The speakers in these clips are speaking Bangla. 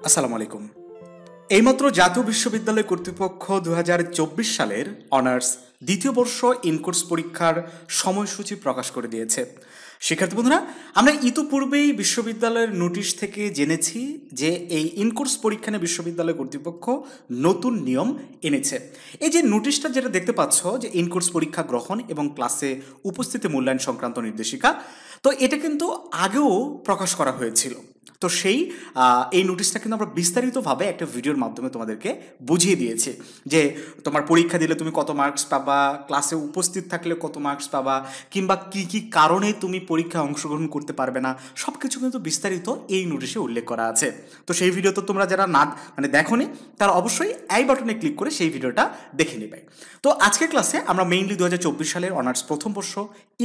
আসসালামু আলাইকুম। এইমাত্র জাতীয় বিশ্ববিদ্যালয় কর্তৃপক্ষ ২০২৪ সালের অনার্স দ্বিতীয় বর্ষ ইনকোর্স পরীক্ষার সময়সূচি প্রকাশ করে দিয়েছে। শিক্ষার্থী বন্ধুরা, আমরা ইতিপূর্বেই বিশ্ববিদ্যালয়ের নোটিশ থেকে জেনেছি যে এই ইনকোর্স পরীক্ষা নিয়ে বিশ্ববিদ্যালয় কর্তৃপক্ষ নতুন নিয়ম এনেছে। এই যে নোটিশটা যেটা দেখতে পাচ্ছ যে ইনকোর্স পরীক্ষা গ্রহণ এবং ক্লাসে উপস্থিতি মূল্যায়ন সংক্রান্ত নির্দেশিকা, তো এটা কিন্তু আগেও প্রকাশ করা হয়েছিল। তো এই নোটিশটা কিন্তু আমরা বিস্তারিতভাবে একটা ভিডিওর মাধ্যমে তোমাদেরকে বুঝিয়ে দিয়েছি যে তোমার পরীক্ষা দিলে তুমি কত মার্কস পাবা, ক্লাসে উপস্থিত থাকলে কত মার্কস পাবা, কিংবা কি কি কারণে তুমি পরীক্ষায় অংশগ্রহণ করতে পারবে না, সব কিছু কিন্তু বিস্তারিত এই নোটিশে উল্লেখ করা আছে। তো সেই ভিডিও তো তোমরা যারা দেখোনি তারা অবশ্যই এই বাটনে ক্লিক করে সেই ভিডিওটা দেখে নেবে। তো আজকের ক্লাসে আমরা মেইনলি ২০২৪ সালের অনার্স প্রথম বর্ষ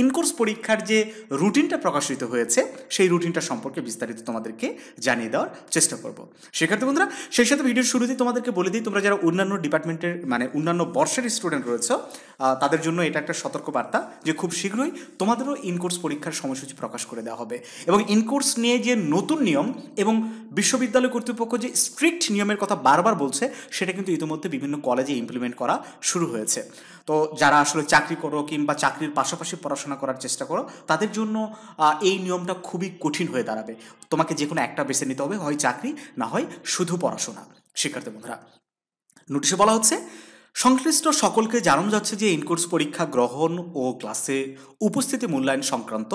ইনকোর্স পরীক্ষার যে রুটিনটা প্রকাশিত হয়েছে সেই রুটিনটা সম্পর্কে বিস্তারিত তোমাদেরকে জানিয়ে দেওয়ার চেষ্টা করব। শিক্ষার্থী বন্ধুরা, সেই সাথে ভিডিওর শুরুতেই তোমাদেরকে বলে দিই, তোমরা যারা অন্যান্য ডিপার্টমেন্টের অন্যান্য বর্ষের স্টুডেন্ট রয়েছে তাদের জন্য এটা একটা সতর্কবার্তা যে খুব শীঘ্রই তোমাদেরও ইনকোর্স পরীক্ষার সময়সূচি প্রকাশ করে দেওয়া হবে। এবং ইনকোর্স নিয়ে যে নতুন নিয়ম এবং বিশ্ববিদ্যালয় কর্তৃপক্ষ যে স্ট্রিক্ট নিয়মের কথা বারবার বলছে সেটা কিন্তু ইতিমধ্যে বিভিন্ন কলেজে ইমপ্লিমেন্ট করা শুরু হয়েছে। তো যারা আসলে চাকরি করো কিংবা চাকরির পাশাপাশি পড়াশোনা করার চেষ্টা করো তাদের জন্য এই নিয়মটা খুবই কঠিন হয়ে দাঁড়াবে। তোমাকে যে কোনো একটা বেছে নিতে হবে, হয় চাকরি না হয় শুধু পড়াশোনা। শিক্ষার্থী বন্ধুরা, নোটিশে বলা হচ্ছে সংশ্লিষ্ট সকলকে জানানো যাচ্ছে যে ইনকোর্স পরীক্ষা গ্রহণ ও ক্লাসে উপস্থিতি মূল্যায়ন সংক্রান্ত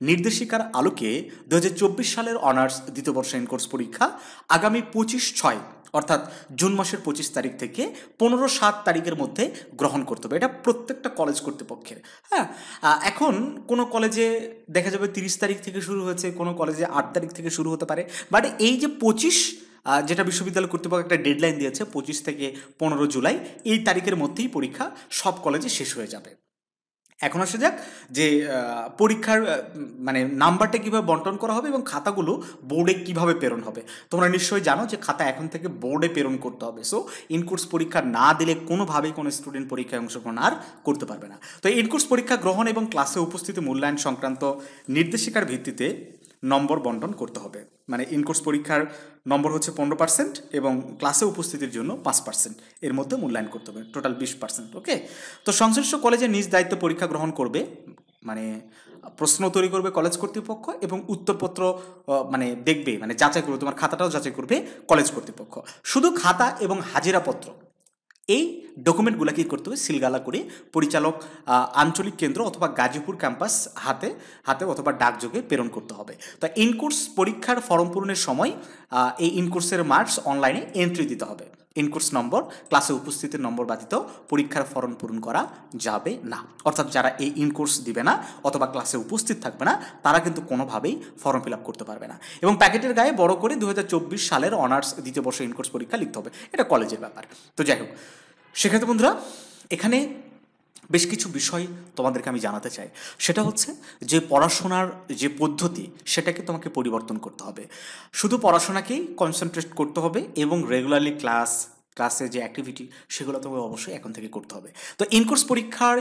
নির্দেশিকার আলোকে ২০২৪ সালের অনার্স দ্বিতীয় বর্ষ ইনকোর্স পরীক্ষা আগামী ২৫/৬ অর্থাৎ জুন মাসের ২৫ তারিখ থেকে ১৫/৭ তারিখের মধ্যে গ্রহণ করতে হবে। এটা প্রত্যেকটা কলেজ কর্তৃপক্ষের। হ্যাঁ, এখন কোনো কলেজে দেখা যাবে ৩০ তারিখ থেকে শুরু হয়েছে, কোনো কলেজে ৮ তারিখ থেকে শুরু হতে পারে। বাট এই যে ২৫, যেটা বিশ্ববিদ্যালয় কর্তৃপক্ষ একটা ডেডলাইন দিয়েছে ২৫ থেকে ১৫ জুলাই, এই তারিখের মধ্যেই পরীক্ষা সব কলেজে শেষ হয়ে যাবে। এখন আসা যাক যে পরীক্ষার নাম্বারটা কীভাবে বন্টন করা হবে এবং খাতাগুলো বোর্ডে কীভাবে প্রেরণ হবে। তোমরা নিশ্চয়ই জানো যে খাতা এখন থেকে বোর্ডে প্রেরণ করতে হবে। সো ইনকোর্স পরীক্ষা না দিলে কোনোভাবেই কোনো স্টুডেন্ট পরীক্ষায় অংশগ্রহণ আর করতে পারবে না। তো ইনকোর্স পরীক্ষা গ্রহণ এবং ক্লাসে উপস্থিতি মূল্যায়ন সংক্রান্ত নির্দেশিকার ভিত্তিতে নম্বর বন্টন করতে হবে। ইনকোর্স পরীক্ষার নম্বর হচ্ছে 15% এবং ক্লাসে উপস্থিতির জন্য 5% এর মধ্যে মূল্যায়ন করতে হবে, টোটাল 20%। ওকে, তো সংশ্লিষ্ট কলেজে নিজ দায়িত্ব পরীক্ষা গ্রহণ করবে, প্রশ্ন তৈরি করবে কলেজ কর্তৃপক্ষ এবং উত্তরপত্র দেখবে, যাচাই করবে, তোমার খাতাটাও যাচাই করবে কলেজ কর্তৃপক্ষ। শুধু খাতা এবং হাজিরাপত্র এই ডকুমেন্টগুলো কী করতে হবে, সিলগালা করে পরিচালক আঞ্চলিক কেন্দ্র অথবা গাজীপুর ক্যাম্পাস হাতে অথবা ডাকযোগে প্রেরণ করতে হবে। তো ইনকোর্স পরীক্ষার ফর্ম পূরণের সময় এই ইনকোর্সের মার্কস অনলাইনে এন্ট্রি দিতে হবে। ইনকোর্স নম্বর, ক্লাসে উপস্থিতির নম্বর ব্যতীত পরীক্ষার ফর্ম পূরণ করা যাবে না। অর্থাৎ যারা এই ইনকোর্স দিবে না অথবা ক্লাসে উপস্থিত থাকবে না তারা কিন্তু কোনোভাবেই ফর্ম ফিল আপ করতে পারবে না। এবং প্যাকেটের গায়ে বড় করে ২০২৪ সালের অনার্স দ্বিতীয় বর্ষ ইনকোর্স পরীক্ষা লিখতে হবে। এটা কলেজের ব্যাপার। তো যাই হোক, শিক্ষার্থী বন্ধুরা, এখানে বেশ কিছু বিষয় তোমাদেরকে আমি জানাতে চাই। সেটা হচ্ছে যে পড়াশোনার যে পদ্ধতি সেটাকে তোমাকে পরিবর্তন করতে হবে। শুধু পড়াশোনাকেই কনসেন্ট্রেট করতে হবে এবং রেগুলারলি ক্লাসে যে অ্যাক্টিভিটি সেগুলো তোমাকে অবশ্যই এখন থেকে করতে হবে। তো ইনকোর্স পরীক্ষার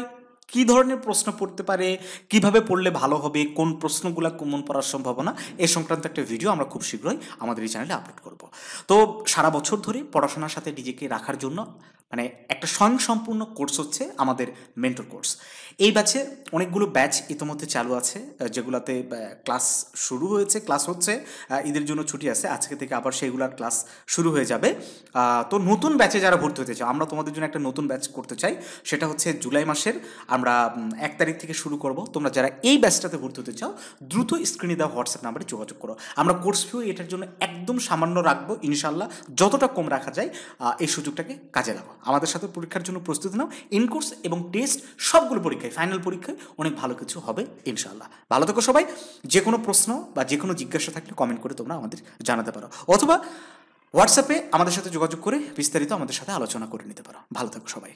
কী ধরনের প্রশ্ন পড়তে পারে, কিভাবে পড়লে ভালো হবে, কোন প্রশ্নগুলো কমন পড়ার সম্ভাবনা, এ সংক্রান্ত একটা ভিডিও আমরা খুব শীঘ্রই আমাদের এই চ্যানেলে আপলোড করব। তো সারা বছর ধরে পড়াশোনার সাথে নিজেকে রাখার জন্য একটা স্বয়ংসম্পূর্ণ কোর্স হচ্ছে আমাদের মেন্টর কোর্স। এই ব্যাচে অনেকগুলো ব্যাচ ইতিমধ্যে চালু আছে, যেগুলোতে ক্লাস শুরু হয়েছে, ক্লাস হচ্ছে, ঈদের জন্য ছুটি আছে, আজকে থেকে আবার সেইগুলোর ক্লাস শুরু হয়ে যাবে। তো নতুন ব্যাচে যারা ভর্তি হতে চাও, আমরা তোমাদের জন্য একটা নতুন ব্যাচ করতে চাই। সেটা হচ্ছে জুলাই মাসের আমরা 1 তারিখ থেকে শুরু করব। তোমরা যারা এই ব্যাচটাতে ভর্তি হতে চাও দ্রুত স্ক্রিনে দেওয়া হোয়াটসঅ্যাপ নাম্বারে যোগাযোগ করো। আমরা কোর্স ফিও এটার জন্য একদম সামান্য রাখবো ইনশাল্লাহ, যতটা কম রাখা যায় এই সুযোগটাকে কাজে লাগাও। আমাদের সাথে পরীক্ষার জন্য প্রস্তুতি নাও। ইনকোর্স এবং টেস্ট সবগুলো পরীক্ষায়, ফাইনাল পরীক্ষায় অনেক ভালো কিছু হবে ইনশাল্লাহ। ভালো থেকো সবাই। যে কোনো প্রশ্ন বা যে কোনো জিজ্ঞাসা থাকলে কমেন্ট করে তোমরা আমাদের জানাতে পারো, অথবা হোয়াটসঅ্যাপে আমাদের সাথে যোগাযোগ করে বিস্তারিত আমাদের সাথে আলোচনা করে নিতে পারো। ভালো থেকো সবাই।